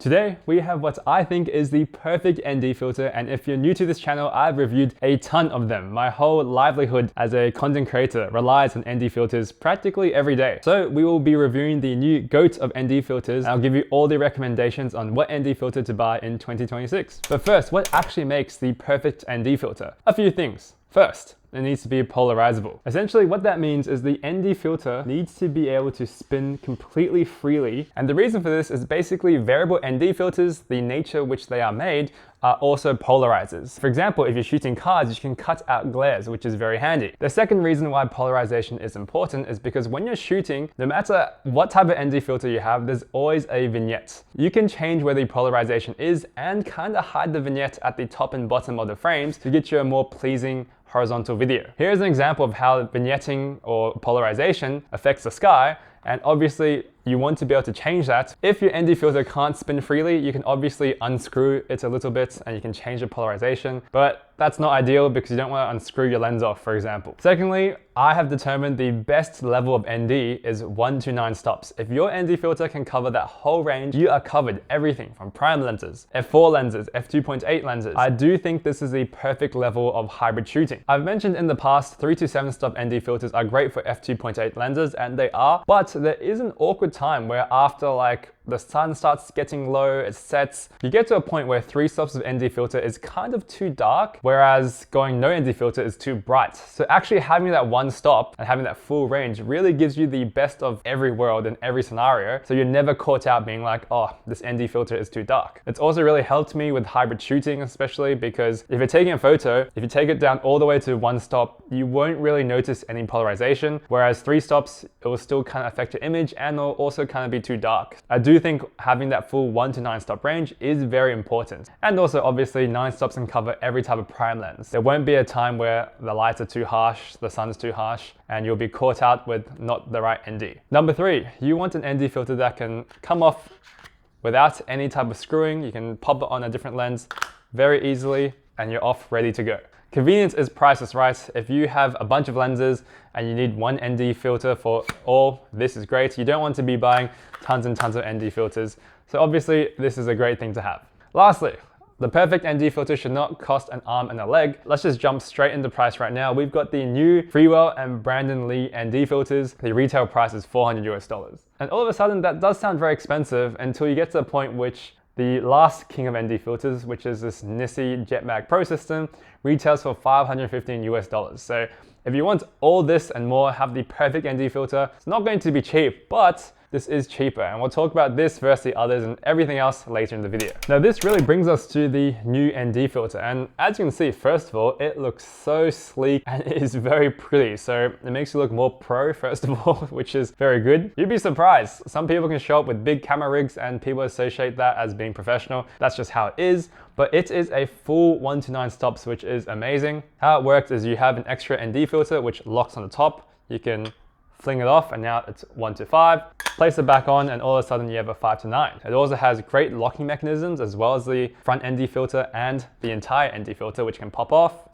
Today, we have what I think is the perfect ND filter, and if you're new to this channel, I've reviewed a ton of them. My whole livelihood as a content creator relies on ND filters practically every day. So we will be reviewing the new GOAT of ND filters, and I'll give you all the recommendations on what ND filter to buy in 2026. But first, what actually makes the perfect ND filter? A few things. First, it needs to be polarizable. Essentially, what that means is the ND filter needs to be able to spin completely freely. And the reason for this is basically variable ND filters, the nature which they are made, are also polarizers. For example, if you're shooting cards, you can cut out glares, which is very handy. The second reason why polarization is important is because when you're shooting, no matter what type of ND filter you have, there's always a vignette. You can change where the polarization is and kind of hide the vignette at the top and bottom of the frames to get you a more pleasing horizontal video. Here's an example of how vignetting or polarization affects the sky, and obviously you want to be able to change that. If your ND filter can't spin freely, you can obviously unscrew it a little bit and you can change the polarization, but that's not ideal because you don't want to unscrew your lens off, for example. Secondly, I have determined the best level of ND is 1 to 9 stops. If your ND filter can cover that whole range, you are covered everything from prime lenses, f4 lenses, f2.8 lenses. I do think this is the perfect level of hybrid shooting. I've mentioned in the past 3 to 7 stop ND filters are great for f2.8 lenses, and they are, but there is an awkward time where after the sun starts getting low, it sets, you get to a point where 3 stops of ND filter is kind of too dark, whereas going no ND filter is too bright. So actually having that 1 stop and having that full range really gives you the best of every world and every scenario, so you're never caught out being like, oh, this ND filter is too dark. It's also really helped me with hybrid shooting, especially because if you're taking a photo, if you take it down all the way to 1 stop, you won't really notice any polarization, whereas 3 stops, it will still kind of affect your image and will also kind of be too dark. I do think having that full 1 to 9 stop range is very important. And also obviously 9 stops can cover every type of prime lens. There won't be a time where the lights are too harsh, the sun's too harsh, and you'll be caught out with not the right ND. Number 3, you want an ND filter that can come off without any type of screwing. You can pop it on a different lens very easily and you're off, ready to go. Convenience is priceless, right? If you have a bunch of lenses and you need one ND filter for all, this is great. You don't want to be buying tons and tons of ND filters. So obviously this is a great thing to have. Lastly, the perfect ND filter should not cost an arm and a leg. Let's just jump straight into price right now. We've got the new Freewell and Brandon Lee ND filters. The retail price is $400 US. And all of a sudden that does sound very expensive until you get to a point which the last king of ND filters, which is this Nisi Jetmag Pro system, retails for $515 US. So if you want all this and more, have the perfect ND filter, it's not going to be cheap, but this is cheaper, and we'll talk about this versus the others and everything else later in the video. Now this really brings us to the new ND filter, and as you can see, first of all, it looks so sleek and it is very pretty. So it makes you look more pro, first of all, which is very good. You'd be surprised. Some people can show up with big camera rigs and people associate that as being professional. That's just how it is. But it is a full 1 to 9 stops, which is amazing. How it works is you have an extra ND filter which locks on the top. You can fling it off and now it's 1 to 5. Place it back on and all of a sudden you have a 5 to 9. It also has great locking mechanisms as well as the front ND filter and the entire ND filter, which can pop off.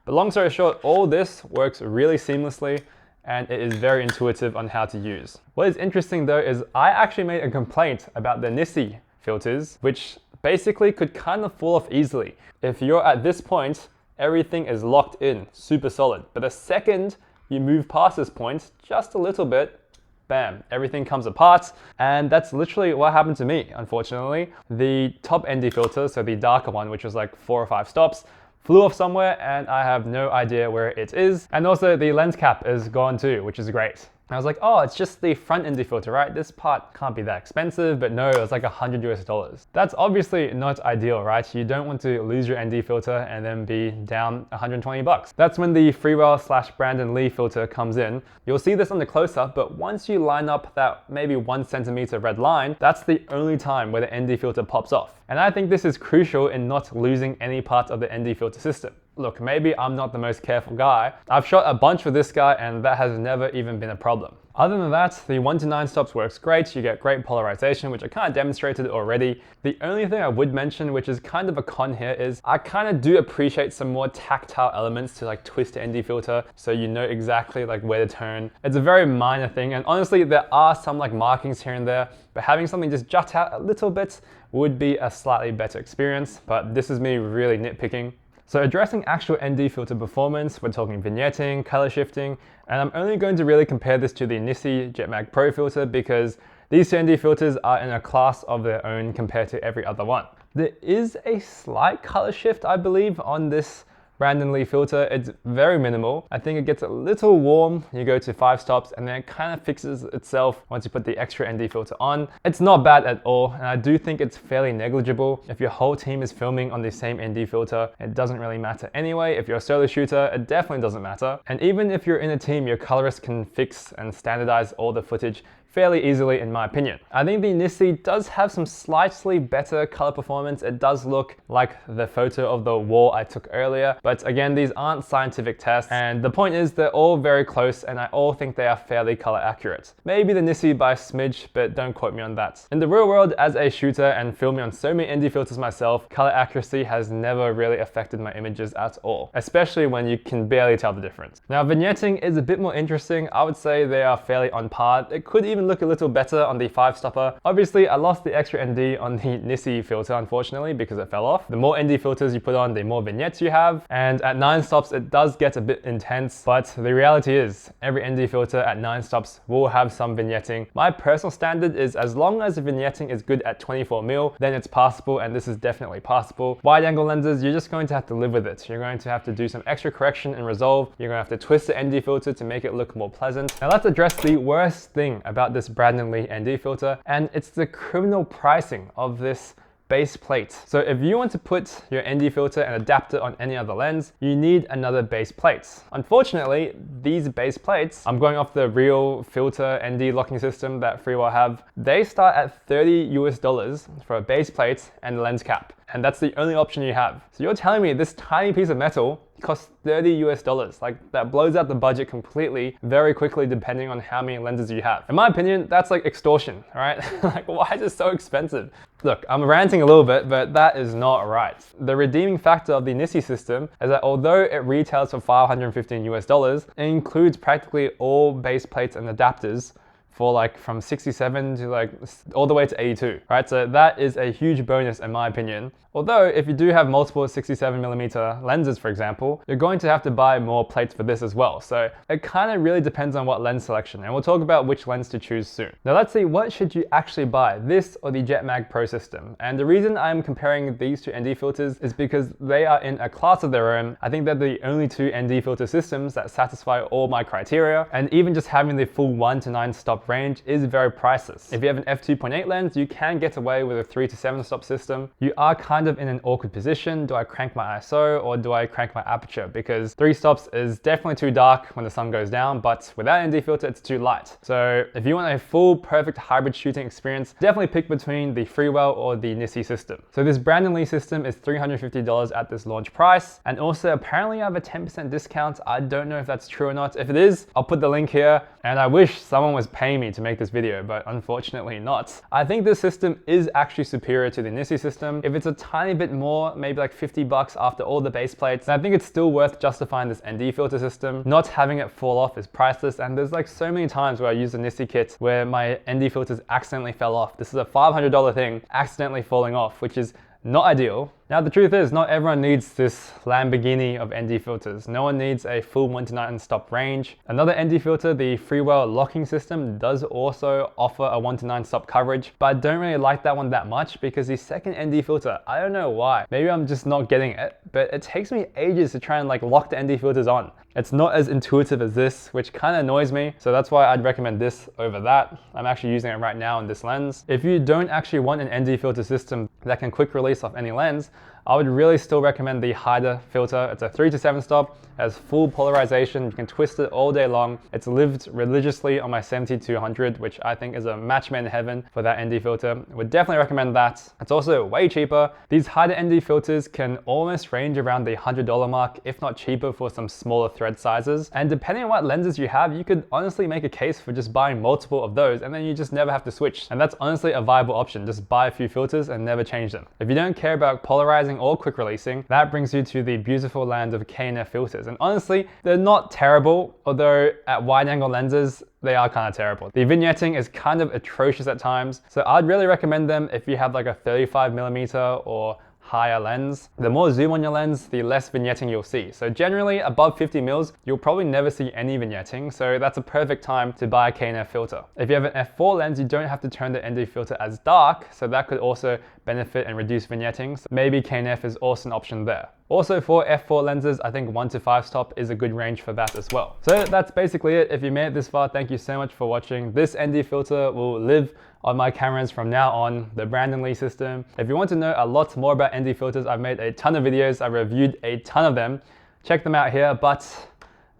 But long story short, all this works really seamlessly and it is very intuitive on how to use. What is interesting though is I actually made a complaint about the Nisi filters, which basically could kind of fall off easily. If you're at this point, everything is locked in, super solid. But the second you move past this point just a little bit, bam, everything comes apart. And that's literally what happened to me, unfortunately. The top ND filter, so the darker one, which was like 4 or 5 stops, flew off somewhere and I have no idea where it is. And also the lens cap is gone too, which is great. I was like, oh, it's just the front ND filter, right? This part can't be that expensive, but no, it's like $100 US. That's obviously not ideal, right? You don't want to lose your ND filter and then be down 120 bucks. That's when the Freewell / Brandon Lee filter comes in. You'll see this on the close-up, but once you line up that maybe 1 centimeter red line, that's the only time where the ND filter pops off. And I think this is crucial in not losing any part of the ND filter system. look, maybe I'm not the most careful guy. I've shot a bunch with this guy and that has never even been a problem. Other than that, the 1 to 9 stops works great. You get great polarization, which I kind of demonstrated already. The only thing I would mention, which is kind of a con here, is I kind of do appreciate some more tactile elements to like twist the ND filter so you know exactly like where to turn. It's a very minor thing, and honestly there are some like markings here and there, but having something just jut out a little bit would be a slightly better experience, but this is me really nitpicking. So addressing actual ND filter performance, we're talking vignetting, color shifting, and I'm only going to really compare this to the Nisi Jetmag Pro filter because these two ND filters are in a class of their own compared to every other one. There is a slight color shift, I believe, on this Brandon Lee filter. It's very minimal. I think it gets a little warm. You go to 5 stops and then it kind of fixes itself once you put the extra ND filter on. It's not bad at all, and I do think it's fairly negligible. If your whole team is filming on the same ND filter, it doesn't really matter anyway. If you're a solo shooter, it definitely doesn't matter. And even if you're in a team, your colorist can fix and standardize all the footage fairly easily, in my opinion. I think the Nisi does have some slightly better color performance. It does look like the photo of the wall I took earlier, but again, these aren't scientific tests, and the point is they're all very close and I all think they are fairly color accurate. Maybe the Nisi by a smidge, but don't quote me on that. In the real world, as a shooter and filming on so many ND filters myself, color accuracy has never really affected my images at all, especially when you can barely tell the difference. Now, vignetting is a bit more interesting. I would say they are fairly on par. It could even look a little better on the 5-stopper. Obviously, I lost the extra ND on the Nisi filter, unfortunately, because it fell off. The more ND filters you put on, the more vignettes you have. And at 9 stops, it does get a bit intense, but the reality is every ND filter at 9 stops will have some vignetting. My personal standard is as long as the vignetting is good at 24mm, then it's passable, and this is definitely passable. Wide angle lenses, you're just going to have to live with it. You're going to have to do some extra correction and resolve. You're going to have to twist the ND filter to make it look more pleasant. Now let's address the worst thing about this Brandon Lee ND filter, and it's the criminal pricing of this base plate. So if you want to put your ND filter and adapter on any other lens, you need another base plate. Unfortunately, these base plates, I'm going off the real filter ND locking system that Freewell have, they start at $30 for a base plate and lens cap. And that's the only option you have. So you're telling me this tiny piece of metal costs $30. Like, that blows out the budget completely very quickly depending on how many lenses you have. In my opinion, that's like extortion, all right? Like, why is it so expensive? Look, I'm ranting a little bit, but that is not right. The redeeming factor of the Nisi system is that although it retails for $515, it includes practically all base plates and adapters for like from 67 to like all the way to 82, right? So that is a huge bonus in my opinion. Although if you do have multiple 67mm lenses, for example, you're going to have to buy more plates for this as well. So it kind of really depends on what lens selection, and we'll talk about which lens to choose soon. Now let's see, what should you actually buy, this or the Jetmag Pro system? And the reason I'm comparing these two ND filters is because they are in a class of their own. I think they're the only two ND filter systems that satisfy all my criteria, and even just having the full 1 to 9 stop range is very priceless. If you have an f2.8 lens, you can get away with a 3 to 7 stop system. You are kind of in an awkward position. Do I crank my ISO or do I crank my aperture? Because 3 stops is definitely too dark when the sun goes down, but without ND filter, it's too light. So if you want a full perfect hybrid shooting experience, definitely pick between the Freewell or the Nisi system. So this Brandon Lee system is $350 at this launch price. And also apparently I have a 10% discount. I don't know if that's true or not. If it is, I'll put the link here, and I wish someone was paying me to make this video, but unfortunately not. I think this system is actually superior to the Nisi system. If it's a tiny bit more, maybe like $50 after all the base plates, I think it's still worth justifying this ND filter system. Not having it fall off is priceless, and there's like so many times where I use the Nisi kit where my ND filters accidentally fell off. This is a $500 thing accidentally falling off, which is not ideal. Now the truth is, not everyone needs this Lamborghini of ND filters. No one needs a full 1 to 9 stop range. Another ND filter, the Freewell locking system, does also offer a 1 to 9 stop coverage, but I don't really like that one that much because the second ND filter, I don't know why. Maybe I'm just not getting it, but it takes me ages to try and like lock the ND filters on. It's not as intuitive as this, which kind of annoys me. So that's why I'd recommend this over that. I'm actually using it right now in this lens. If you don't actually want an ND filter system, that can quick release off any lens, I would really still recommend the Haida filter. It's a 3 to 7 stop, has full polarization, you can twist it all day long. It's lived religiously on my 70-200, which I think is a match made in heaven for that ND filter. Would definitely recommend that. It's also way cheaper. These Haida ND filters can almost range around the $100 mark, if not cheaper for some smaller thread sizes. And depending on what lenses you have, you could honestly make a case for just buying multiple of those, and then you just never have to switch. And that's honestly a viable option. Just buy a few filters and never change them. If you don't care about polarizing or quick releasing, that brings you to the beautiful land of K&F filters. And honestly, they're not terrible, although at wide angle lenses, they are kind of terrible. The vignetting is kind of atrocious at times, so I'd really recommend them if you have like a 35mm or higher lens. The more zoom on your lens, the less vignetting you'll see. So generally above 50 mils, you'll probably never see any vignetting. So that's a perfect time to buy a K&F filter. If you have an f4 lens, you don't have to turn the ND filter as dark. So that could also benefit and reduce vignetting. So maybe K&F is also an option there. Also for f4 lenses, I think 1 to 5 stop is a good range for that as well. So that's basically it. If you made it this far, thank you so much for watching. This ND filter will live on my cameras from now on, the Brandon Lee system. If you want to know a lot more about ND filters, I've made a ton of videos. I've reviewed a ton of them. Check them out here, but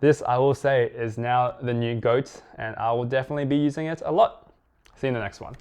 this I will say is now the new GOAT, and I will definitely be using it a lot. See you in the next one.